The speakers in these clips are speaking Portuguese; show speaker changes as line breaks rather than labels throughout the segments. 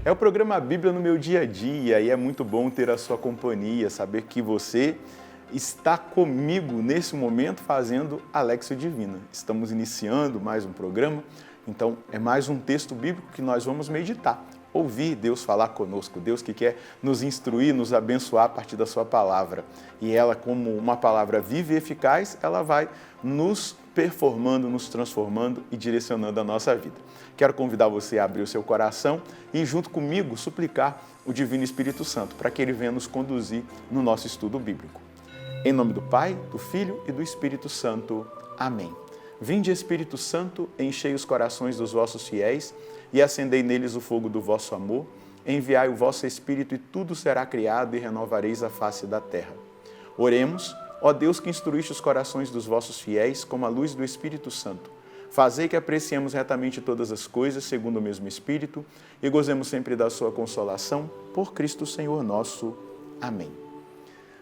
É o programa Bíblia no meu dia a dia e é muito bom ter a sua companhia, saber que você está comigo nesse momento fazendo a Léxio Divina. Estamos iniciando mais um programa, então é mais um texto bíblico que nós vamos meditar, ouvir Deus falar conosco, Deus que quer nos instruir, nos abençoar a partir da sua palavra. E ela, como uma palavra viva e eficaz, ela vai nos performando, nos transformando e direcionando a nossa vida. Quero convidar você a abrir o seu coração e, junto comigo, suplicar o Divino Espírito Santo para que Ele venha nos conduzir no nosso estudo bíblico. Em nome do Pai, do Filho e do Espírito Santo. Amém. Vinde, Espírito Santo, enchei os corações dos vossos fiéis e acendei neles o fogo do vosso amor. Enviai o vosso Espírito e tudo será criado e renovareis a face da terra. Oremos. Ó Deus, que instruíste os corações dos vossos fiéis com a luz do Espírito Santo, fazei que apreciemos retamente todas as coisas segundo o mesmo Espírito e gozemos sempre da sua consolação, por Cristo Senhor nosso. Amém.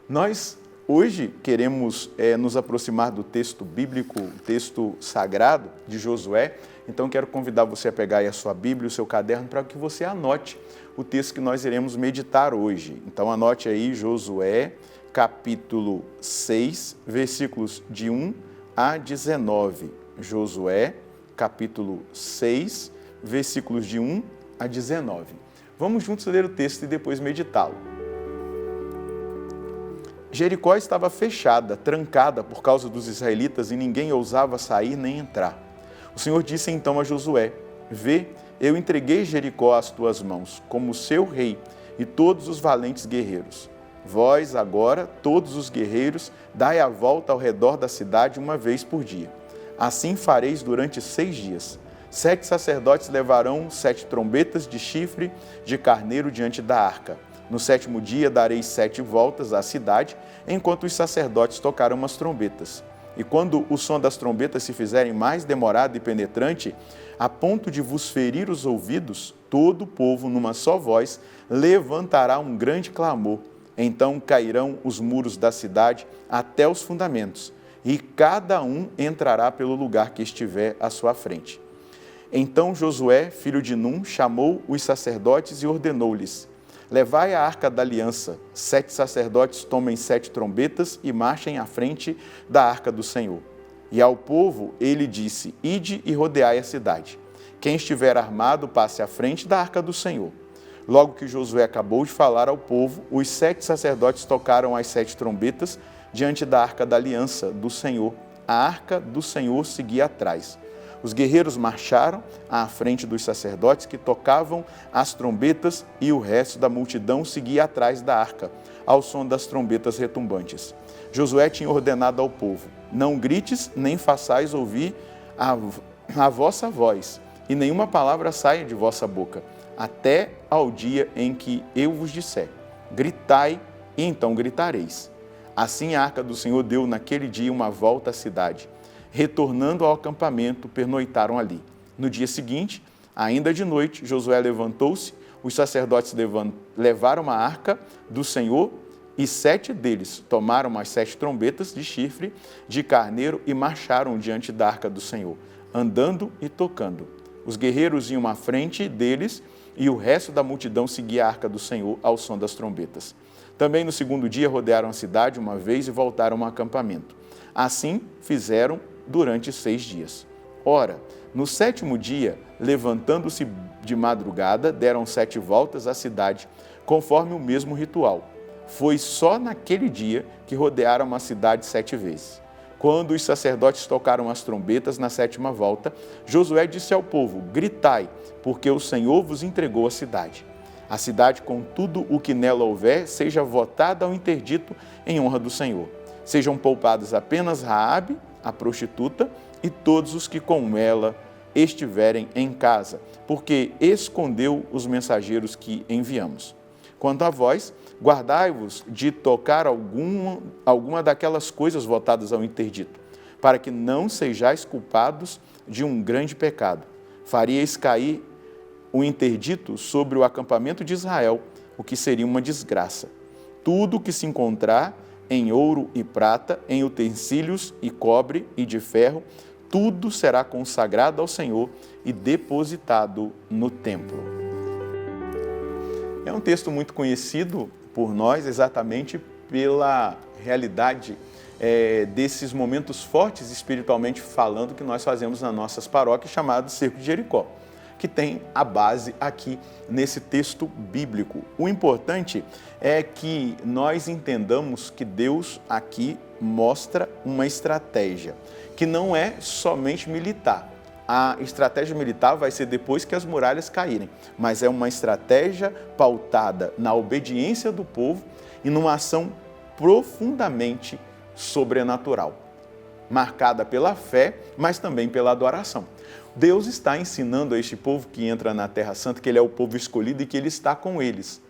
Nós hoje queremos nos aproximar do texto bíblico, texto sagrado de Josué, então quero convidar você a pegar aí a sua Bíblia, o seu caderno, para que você anote o texto que nós iremos meditar hoje. Então anote aí Josué, capítulo 6, versículos de 1 a 19. Josué, capítulo 6, versículos de 1 a 19. Vamos juntos ler o texto e depois meditá-lo. Jericó estava fechada, trancada por causa dos israelitas e ninguém ousava sair nem entrar. O Senhor disse então a Josué: Vê, eu entreguei Jericó às tuas mãos, como seu rei e todos os valentes guerreiros. Vós, agora, todos os guerreiros, dai a volta ao redor da cidade uma vez por dia. Assim fareis durante 6 dias. 7 sacerdotes levarão 7 trombetas de chifre de carneiro diante da arca. No 7º dia dareis 7 voltas à cidade, enquanto os sacerdotes tocarão as trombetas. E quando o som das trombetas se fizerem mais demorado e penetrante, a ponto de vos ferir os ouvidos, todo o povo, numa só voz, levantará um grande clamor. Então cairão os muros da cidade até os fundamentos, e cada um entrará pelo lugar que estiver à sua frente. Então Josué, filho de Num, chamou os sacerdotes e ordenou-lhes: Levai a arca da aliança, 7 sacerdotes tomem 7 trombetas e marchem à frente da arca do Senhor. E ao povo ele disse: Ide e rodeai a cidade. Quem estiver armado, passe à frente da arca do Senhor. Logo que Josué acabou de falar ao povo, os 7 sacerdotes tocaram as 7 trombetas diante da arca da aliança do Senhor. A arca do Senhor seguia atrás. Os guerreiros marcharam à frente dos sacerdotes que tocavam as trombetas e o resto da multidão seguia atrás da arca, ao som das trombetas retumbantes. Josué tinha ordenado ao povo: Não grites, nem façais ouvir a vossa voz, e nenhuma palavra saia de vossa boca, até ao dia em que eu vos disser: gritai, e então gritareis. Assim a arca do Senhor deu naquele dia uma volta à cidade. Retornando ao acampamento, pernoitaram ali. No dia seguinte, ainda de noite, Josué levantou-se, os sacerdotes levaram a arca do Senhor e 7 deles tomaram as 7 trombetas de chifre de carneiro e marcharam diante da arca do Senhor, andando e tocando. Os guerreiros iam à frente deles e o resto da multidão seguia a arca do Senhor ao som das trombetas. Também no 2º dia rodearam a cidade uma vez e voltaram ao acampamento. Assim fizeram durante 6 dias. Ora, no 7º dia, levantando-se de madrugada, deram 7 voltas à cidade, conforme o mesmo ritual. Foi só naquele dia que rodearam a cidade 7 vezes. Quando os sacerdotes tocaram as trombetas na 7ª volta, Josué disse ao povo: Gritai, porque o Senhor vos entregou a cidade. A cidade, com tudo o que nela houver, seja votada ao interdito em honra do Senhor. Sejam poupados apenas Raabe, a prostituta, e todos os que com ela estiverem em casa, porque escondeu os mensageiros que enviamos. Quanto a vós, guardai-vos de tocar alguma daquelas coisas votadas ao interdito, para que não sejais culpados de um grande pecado. Faríeis cair o interdito sobre o acampamento de Israel, o que seria uma desgraça. Tudo que se encontrar em ouro e prata, em utensílios e cobre e de ferro, tudo será consagrado ao Senhor e depositado no templo. É um texto muito conhecido por nós exatamente pela realidade desses momentos fortes espiritualmente falando que nós fazemos nas nossas paróquias, chamado Cerco de Jericó, que tem a base aqui nesse texto bíblico. O importante é que nós entendamos que Deus aqui mostra uma estratégia, que não é somente militar. A estratégia militar vai ser depois que as muralhas caírem, mas é uma estratégia pautada na obediência do povo e numa ação profundamente sobrenatural, marcada pela fé, mas também pela adoração. Deus está ensinando a este povo que entra na Terra Santa que ele é o povo escolhido e que ele está com eles.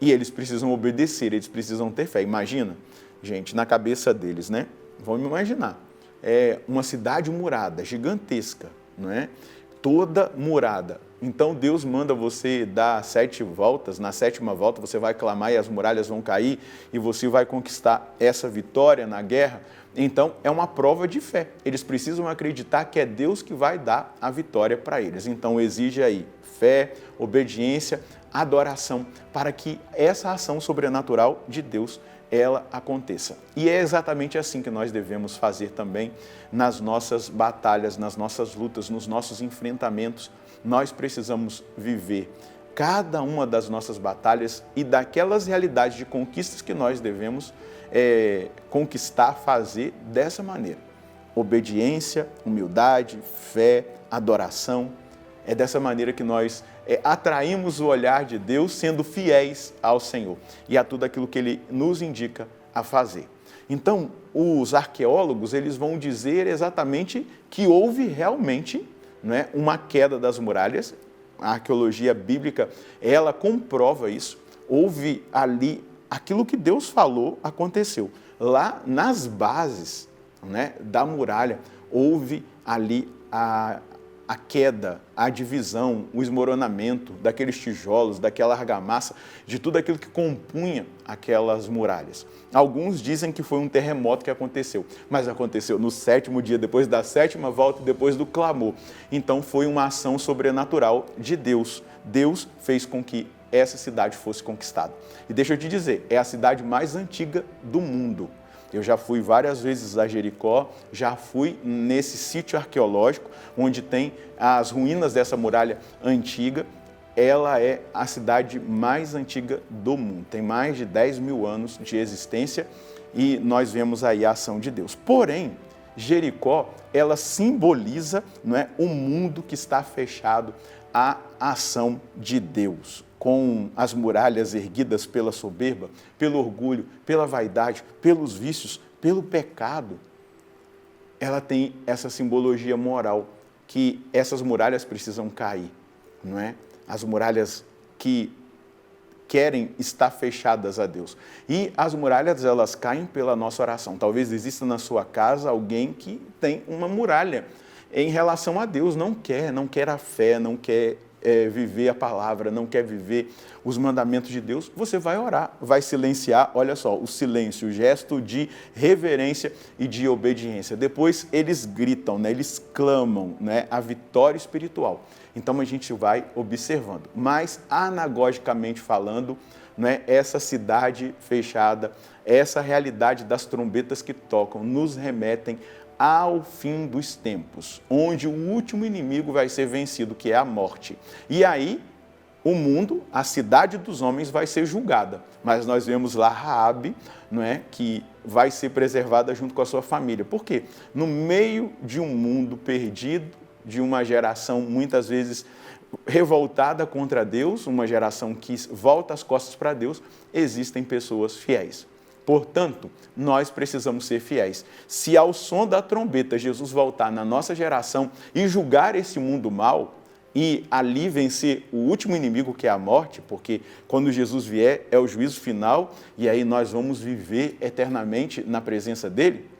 E eles precisam obedecer, eles precisam ter fé. Imagina, gente, na cabeça deles, né? Vamos imaginar. É uma cidade murada, gigantesca, não é? Toda murada. Então Deus manda você dar 7 voltas, na 7ª volta você vai clamar e as muralhas vão cair e você vai conquistar essa vitória na guerra. Então é uma prova de fé. Eles precisam acreditar que é Deus que vai dar a vitória para eles. Então exige aí fé, obediência, adoração, para que essa ação sobrenatural de Deus ela aconteça. E é exatamente assim que nós devemos fazer também nas nossas batalhas, nas nossas lutas, nos nossos enfrentamentos. Nós precisamos viver cada uma das nossas batalhas e daquelas realidades de conquistas que nós devemos conquistar, fazer dessa maneira. Obediência, humildade, fé, adoração. É dessa maneira que nós atraímos o olhar de Deus sendo fiéis ao Senhor e a tudo aquilo que Ele nos indica a fazer. Então, os arqueólogos eles vão dizer exatamente que houve realmente, né, uma queda das muralhas. A arqueologia bíblica, ela comprova isso. Houve ali, aquilo que Deus falou aconteceu. Lá nas bases, né, da muralha, houve ali a queda, a divisão, o esmoronamento daqueles tijolos, daquela argamassa, de tudo aquilo que compunha aquelas muralhas. Alguns dizem que foi um terremoto que aconteceu, mas aconteceu no 7º dia, depois da 7ª volta e depois do clamor. Então foi uma ação sobrenatural de Deus. Deus fez com que essa cidade fosse conquistada. E deixa eu te dizer, é a cidade mais antiga do mundo. Eu já fui várias vezes a Jericó, já fui nesse sítio arqueológico, onde tem as ruínas dessa muralha antiga. Ela é a cidade mais antiga do mundo, tem mais de 10.000 anos de existência e nós vemos aí a ação de Deus. Porém, Jericó, ela simboliza, não é, o mundo que está fechado à ação de Deus, com as muralhas erguidas pela soberba, pelo orgulho, pela vaidade, pelos vícios, pelo pecado. Ela tem essa simbologia moral que essas muralhas precisam cair, não é? As muralhas que querem estar fechadas a Deus. E as muralhas, elas caem pela nossa oração. Talvez exista na sua casa alguém que tem uma muralha em relação a Deus, não quer a fé, não quer viver a palavra, não quer viver os mandamentos de Deus. Você vai orar, vai silenciar, olha só, o silêncio, o gesto de reverência e de obediência. Depois eles gritam, né? Eles clamam, né? A vitória espiritual. Então a gente vai observando. Mas anagogicamente falando, né? Essa cidade fechada, essa realidade das trombetas que tocam, nos remetem ao fim dos tempos, onde o último inimigo vai ser vencido, que é a morte. E aí, o mundo, a cidade dos homens vai ser julgada. Mas nós vemos lá Raabe, não é, que vai ser preservada junto com a sua família. Por quê? No meio de um mundo perdido, de uma geração muitas vezes revoltada contra Deus, uma geração que volta as costas para Deus, existem pessoas fiéis. Portanto, nós precisamos ser fiéis. Se ao som da trombeta Jesus voltar na nossa geração e julgar esse mundo mal e ali vencer o último inimigo, que é a morte, porque quando Jesus vier é o juízo final e aí nós vamos viver eternamente na presença dele,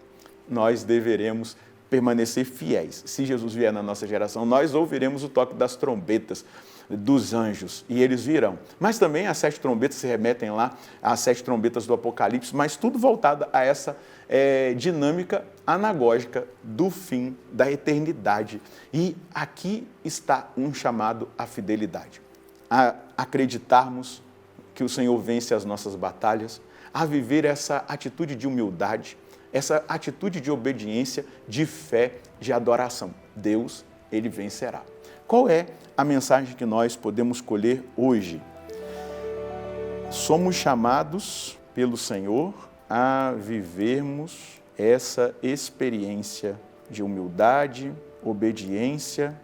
nós deveremos permanecer fiéis. Se Jesus vier na nossa geração, nós ouviremos o toque das trombetas dos anjos, e eles virão. Mas também as 7 trombetas se remetem lá às 7 trombetas do Apocalipse, mas tudo voltado a essa dinâmica anagógica do fim da eternidade. E aqui está um chamado à fidelidade, a acreditarmos que o Senhor vence as nossas batalhas, a viver essa atitude de humildade, essa atitude de obediência, de fé, de adoração. Deus, Ele vencerá. Qual é a mensagem que nós podemos colher hoje? Somos chamados pelo Senhor a vivermos essa experiência de humildade, obediência,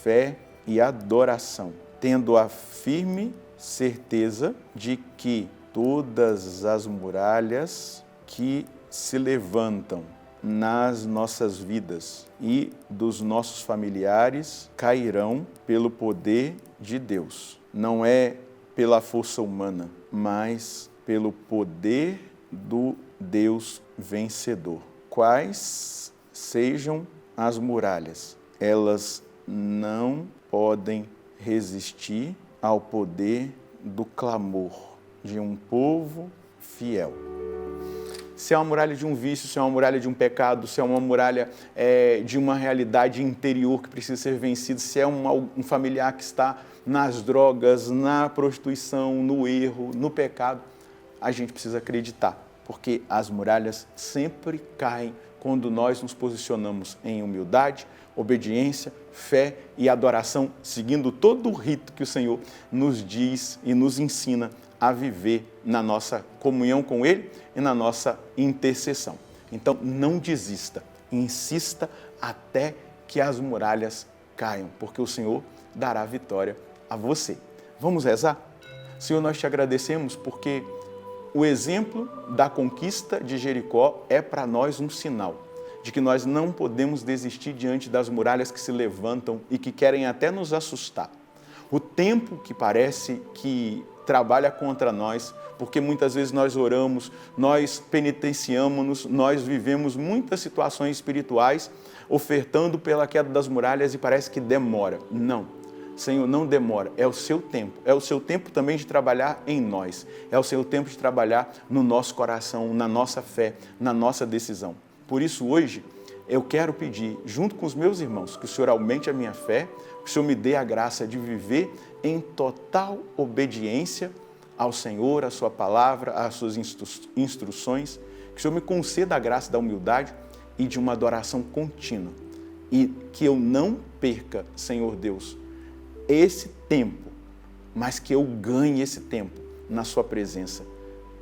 fé e adoração, tendo a firme certeza de que todas as muralhas que se levantam nas nossas vidas e dos nossos familiares cairão pelo poder de Deus. Não é pela força humana, mas pelo poder do Deus vencedor. Quais sejam as muralhas, elas não podem resistir ao poder do clamor de um povo fiel. Se é uma muralha de um vício, se é uma muralha de um pecado, se é uma muralha de uma realidade interior que precisa ser vencida, se é um familiar que está nas drogas, na prostituição, no erro, no pecado, a gente precisa acreditar, porque as muralhas sempre caem quando nós nos posicionamos em humildade, obediência, fé e adoração, seguindo todo o rito que o Senhor nos diz e nos ensina a viver na nossa comunhão com Ele e na nossa intercessão. Então, não desista, insista até que as muralhas caiam, porque o Senhor dará vitória a você. Vamos rezar? Senhor, nós te agradecemos porque o exemplo da conquista de Jericó é para nós um sinal de que nós não podemos desistir diante das muralhas que se levantam e que querem até nos assustar. O tempo que parece que trabalha contra nós, porque muitas vezes nós oramos, nós penitenciamos-nos, nós vivemos muitas situações espirituais ofertando pela queda das muralhas e parece que demora. Não, Senhor, não demora, é o seu tempo. É o seu tempo também de trabalhar em nós. É o seu tempo de trabalhar no nosso coração, na nossa fé, na nossa decisão. Por isso, hoje, eu quero pedir, junto com os meus irmãos, que o Senhor aumente a minha fé, que o Senhor me dê a graça de viver em total obediência ao Senhor, à sua palavra, às suas instruções, que o Senhor me conceda a graça da humildade e de uma adoração contínua. E que eu não perca, Senhor Deus, esse tempo, mas que eu ganhe esse tempo na sua presença,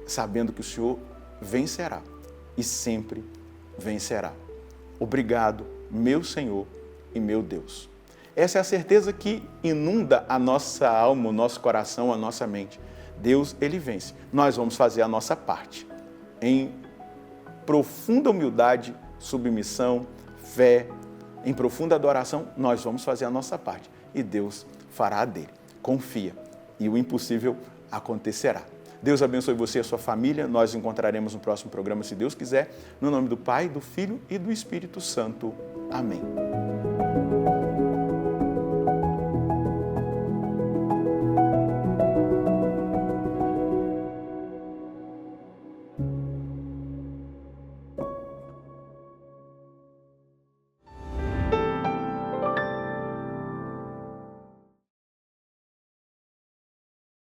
sabendo que o Senhor vencerá e sempre vencerá. Obrigado, meu Senhor e meu Deus. Essa é a certeza que inunda a nossa alma, o nosso coração, a nossa mente. Deus, Ele vence. Nós vamos fazer a nossa parte. Em profunda humildade, submissão, fé, em profunda adoração, nós vamos fazer a nossa parte. E Deus fará a dele. Confia. E o impossível acontecerá. Deus abençoe você e a sua família. Nós nos encontraremos no próximo programa, se Deus quiser. No nome do Pai, do Filho e do Espírito Santo. Amém.